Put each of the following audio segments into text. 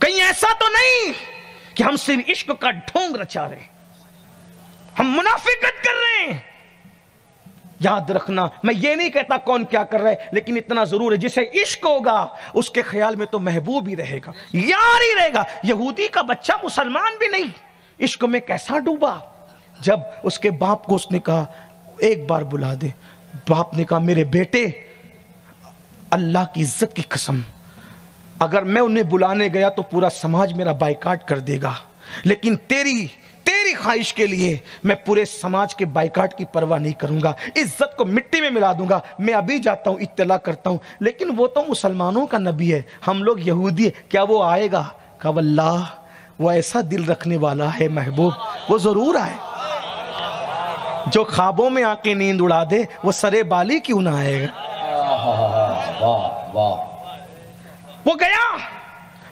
کہیں ایسا تو نہیں کہ ہم صرف عشق کا ڈھونگ رچا رہے ہیں، ہم منافقت کر رہے ہیں. یاد رکھنا، میں یہ نہیں کہتا کون کیا کر رہا ہے، لیکن اتنا ضرور ہے جسے عشق ہوگا اس کے خیال میں تو محبوب ہی رہے گا، یار ہی رہے گا. یہودی کا بچہ مسلمان بھی نہیں، عشق میں کیسا ڈوبا. جب اس کے باپ کو اس نے کہا ایک بار بلا دے، باپ نے کہا میرے بیٹے اللہ کی عزت کی قسم، اگر میں انہیں بلانے گیا تو پورا سماج میرا بائیکاٹ کر دے گا، لیکن تیری خواہش کے لیے میں پورے سماج کے بائیکاٹ کی پرواہ نہیں کروں گا، عزت کو مٹی میں ملا دوں گا. میں ابھی جاتا ہوں اطلاع کرتا ہوں، لیکن وہ تو مسلمانوں کا نبی ہے، ہم لوگ یہودی ہے، کیا وہ آئے گا؟ کہا واللہ وہ ایسا دل رکھنے والا ہے محبوب، وہ ضرور آئے. جو خوابوں میں آ کے نیند اڑا دے وہ سرے بالی کیوں نہ آئے گا. وہ گیا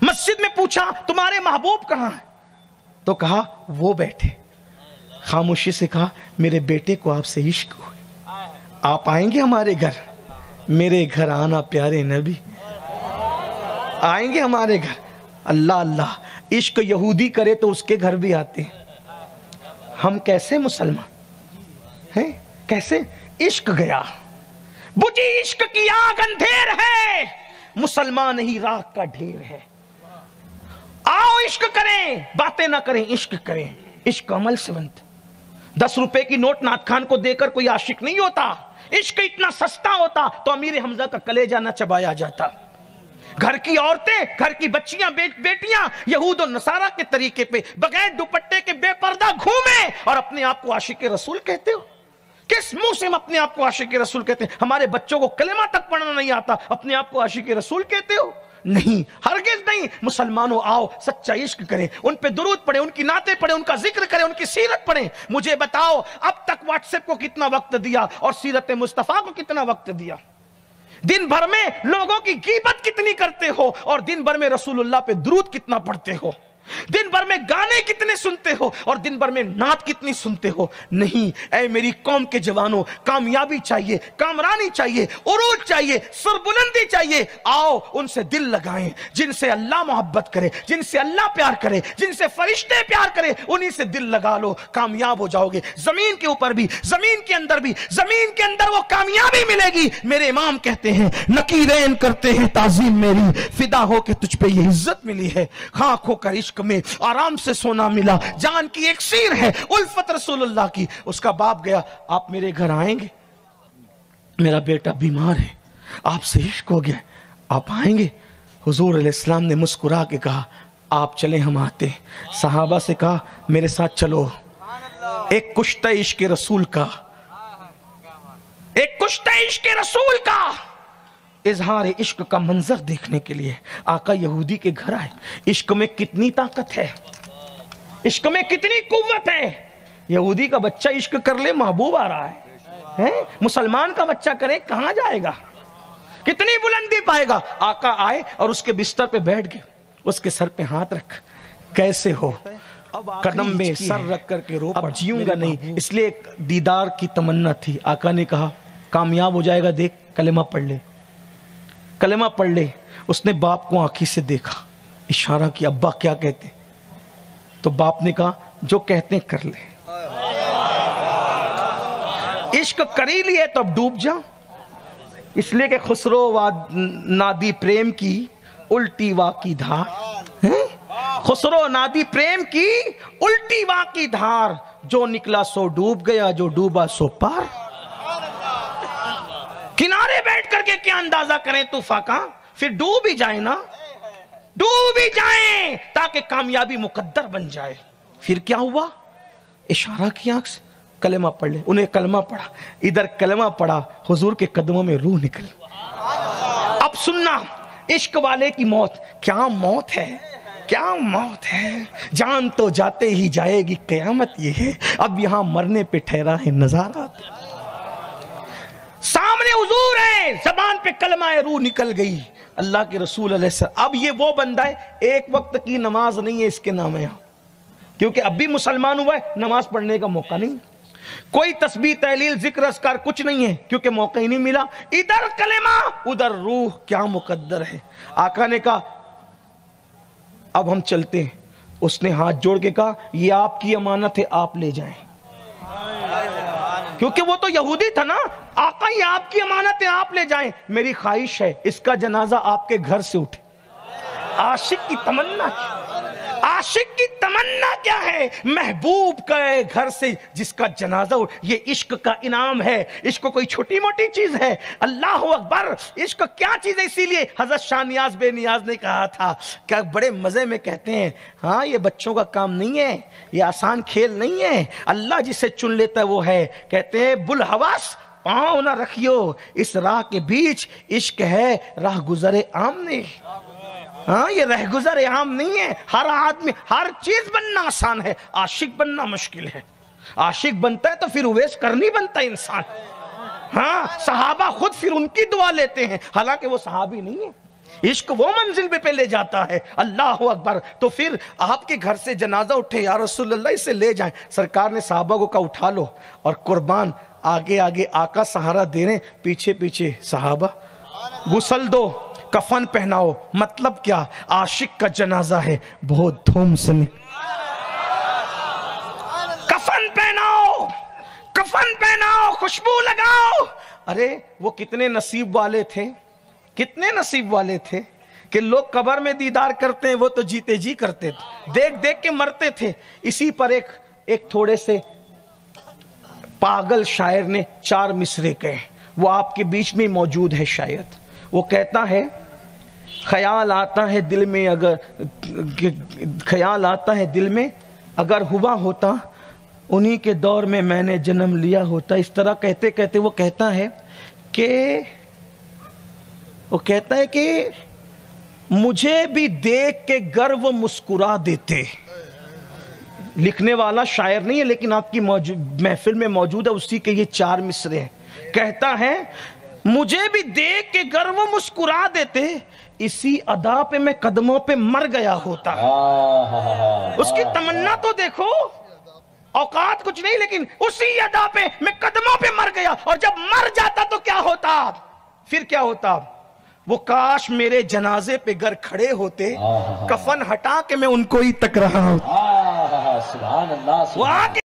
مسجد میں، پوچھا تمہارے محبوب کہاں ہیں؟ تو کہا وہ بیٹھے. خاموشی سے کہا میرے بیٹے کو آپ سے عشق ہو، آپ آئیں گے ہمارے گھر؟ میرے گھر آنا پیارے نبی، آئیں گے ہمارے گھر؟ اللہ اللہ، عشق یہودی کرے تو اس کے گھر بھی آتے ہیں، ہم کیسے مسلمان ہیں؟ کیسے؟ عشق گیا، بجھی عشق کی آگ اندھیر ہے، مسلمان ہی راکھ کا ڈھیر ہے. آؤ عشق کریں، باتیں نہ کریں، عشق کریں. عشق عمل سے بنتا. 10 روپے کی نوٹ نعت خان کو دے کر کوئی عاشق نہیں ہوتا. عشق اتنا سستا ہوتا تو امیر حمزہ کا کلیجہ نہ چبایا جاتا. گھر کی عورتیں، گھر کی بچیاں، بیٹیاں یہود و نصارہ کے طریقے پہ بغیر دوپٹے کے بے پردہ گھومیں اور اپنے آپ کو عاشق رسول کہتے ہو. کس منہ سے ہم اپنے آپ کو عاشق رسول کہتے ہیں؟ ہمارے بچوں کو کلمہ تک پڑھنا نہیں آتا، اپنے آپ کو عاشق رسول کہتے ہو؟ نہیں، ہرگز نہیں. مسلمانوں آؤ سچا عشق کریں، ان پہ درود پڑھیں، ان کی نعتیں پڑھیں، ان کا ذکر کریں، ان کی سیرت پڑھیں. مجھے بتاؤ اب تک واٹس ایپ کو کتنا وقت دیا اور سیرت مصطفیٰ کو کتنا وقت دیا؟ دن بھر میں لوگوں کی غیبت کتنی کرتے ہو اور دن بھر میں رسول اللہ پہ درود کتنا پڑھتے ہو؟ دن بھر میں گانے کتنے سنتے ہو اور دن بھر میں نعت کتنی سنتے ہو؟ نہیں. اے میری قوم کے جوانوں، کامیابی چاہیے، کامرانی چاہیے، عروج چاہیے، سربلندی چاہیے. آؤ ان سے دل لگائیں جن سے اللہ محبت کرے، جن سے اللہ پیار کرے، جن سے فرشتے پیار کرے، انہی سے دل لگا لو، کامیاب ہو جاؤ گے. زمین کے اوپر بھی، زمین کے اندر بھی، زمین کے اندر وہ کامیابی ملے گی. میرے امام کہتے ہیں نکیرین کرتے ہیں تعظیم میری، فدا ہو کے تجھ پہ یہ عزت ملی ہے. خاک ہو کر عشق میں آرام سے سونا ملا، جان کی ایک سیر ہے الفت رسول اللہ کی. اس کا باپ گیا، آپ میرے گھر آئیں گے؟ میرا بیٹا بیمار ہے، آپ سے عشق ہو گیا، آپ آئیں گے؟ حضور علیہ السلام نے مسکرا کے کہا آپ چلیں، ہم آتے ہیں. صحابہ سے کہا میرے ساتھ چلو. ایک کشتہ عشق رسول کا، ایک کشتہ عشق رسول کا اظہار عشق کا منظر دیکھنے کے لیے آقا یہودی کے گھر آئے. عشق میں کتنی طاقت ہے، عشق میں کتنی قوت ہے. یہودی کا بچہ عشق کر لے محبوب آ رہا ہے، مسلمان کا بچہ کرے کہاں جائے گا، کتنی بلندی پائے گا. آقا آئے اور اس کے بستر پہ بیٹھ گئے، اس کے سر پہ ہاتھ رکھ، کیسے ہو؟ قدم میں سر رکھ کر کے رو پڑا، اب جیوں گا نہیں، اس لیے دیدار کی تمنا تھی. آقا نے کہا کامیاب ہو جائے گا، دیکھ کلمہ پڑھ لے، کلمہ پڑھ لے. اس نے باپ کو آنکھی سے دیکھا، اشارہ کیا ابا کیا کہتے؟ تو باپ نے کہا جو کہتے ہیں کر لے. عشق کر ہی لیے تو اب ڈوب جا. اس لیے کہ خسرو نادی پریم کی الٹی وا کی دھار، خسرو نادی پریم کی الٹی وا کی دھار، جو نکلا سو ڈوب گیا، جو ڈوبا سو پار. کنارے بیٹھ کر کے کیا اندازہ کریں طوفان کا، پھر ڈوب ہی جائیں نا، ڈوب ہی جائیں تاکہ کامیابی مقدر بن جائے. پھر کیا ہوا؟ اشارہ کی آنکھ سے کلمہ پڑھ لے. انہیں کلمہ پڑھا، ادھر کلمہ پڑھا، حضور کے قدموں میں روح نکل. اب سننا عشق والے کی موت کیا موت ہے، کیا موت ہے. جان تو جاتے ہی جائے گی، قیامت یہ ہے اب یہاں مرنے پہ ٹھہرا ہے نظارہ. سامنے حضور ہے، زبان پہ کلمہ روح نکل گئی. اللہ کے رسول علیہ السلام، اب یہ وہ بندہ ہے ایک وقت کی نماز نہیں ہے اس کے نام ہے، کیونکہ اب بھی مسلمان ہوا ہے، نماز پڑھنے کا موقع نہیں، کوئی تسبیح تحلیل ذکر اذکار کچھ نہیں ہے کیونکہ موقع ہی نہیں ملا. ادھر کلمہ ادھر روح، کیا مقدر ہے. آقا نے کہا اب ہم چلتے ہیں. اس نے ہاتھ جوڑ کے کہا یہ آپ کی امانت ہے, آپ لے جائیں. کیونکہ وہ تو یہودی تھا نا. آقا یہ آپ کی امانت ہے, آپ لے جائیں. میری خواہش ہے اس کا جنازہ آپ کے گھر سے اٹھے. عاشق کی تمنا عاشق کی تمنا کیا ہے؟ محبوب کا گھر سے جس کا جنازہ ہو. یہ عشق کا انعام ہے. عشق کوئی چھوٹی موٹی چیز ہے. اللہ اکبر. عشق کیا چیز ہے؟ اسی لیے حضرت شاہ نیاز بے نیاز نے کہا تھا کہ بڑے مزے میں کہتے ہیں, ہاں یہ بچوں کا کام نہیں ہے, یہ آسان کھیل نہیں ہے. اللہ جسے چن لیتا ہے وہ ہے. کہتے ہیں بلحواس پاؤں نہ رکھیو اس راہ کے بیچ, عشق ہے راہ گزر عام نے. ہاں یہ رہ گزر عام نہیں ہے. ہر آدمی ہر چیز بننا آسان ہے, عاشق بننا مشکل ہے. عاشق بنتا ہے تو پھر اویس کرنی بنتا ہے انسان. ہاں صحابہ خود پھر ان کی دعا لیتے ہیں, حالانکہ وہ صحابی نہیں ہے. عشق وہ منزل پہ لے جاتا ہے. اللہ اکبر. تو پھر آپ کے گھر سے جنازہ اٹھے, یا رسول اللہ اسے لے جائیں. سرکار نے صحابہ کو کہا اٹھا لو, اور قربان آگے آگے آقا سہارا دے رہے, پیچھے پیچھے صحابہ. غسل دو, کفن پہناؤ. مطلب کیا؟ عاشق کا جنازہ ہے, بہت دھوم سے کفن پہناؤ, کفن پہناؤ, خوشبو لگاؤ. ارے وہ کتنے نصیب والے تھے, کتنے نصیب والے تھے کہ لوگ قبر میں دیدار کرتے ہیں, وہ تو جیتے جی کرتے تھے, دیکھ دیکھ کے مرتے تھے. اسی پر ایک تھوڑے سے پاگل شاعر نے 4 مصرے کہے, وہ آپ کے بیچ میں موجود ہے شاید. وہ کہتا ہے خیال آتا ہے دل میں اگر, خیال آتا ہے دل میں اگر ہوا ہوتا, انہی کے دور میں میں نے جنم لیا ہوتا. اس طرح کہتے کہتے وہ کہتا ہے کہ مجھے بھی دیکھ کے گر وہ مسکرا دیتے. لکھنے والا شاعر نہیں ہے لیکن آپ کی محفل میں موجود ہے, اسی کے یہ 4 مصرے ہیں. کہتا ہے مجھے بھی دیکھ کے گر وہ مسکرا دیتے, اسی ادا پہ میں قدموں پہ مر گیا ہوتا. اس کی تمنا تو دیکھو, اوقات کچھ نہیں لیکن اسی ادا پہ میں قدموں پہ مر گیا. اور جب مر جاتا تو کیا ہوتا؟ پھر کیا ہوتا؟ وہ کاش میرے جنازے پہ گر کھڑے ہوتے, کفن ہٹا کے میں ان کو ہی تک رہا ہوں.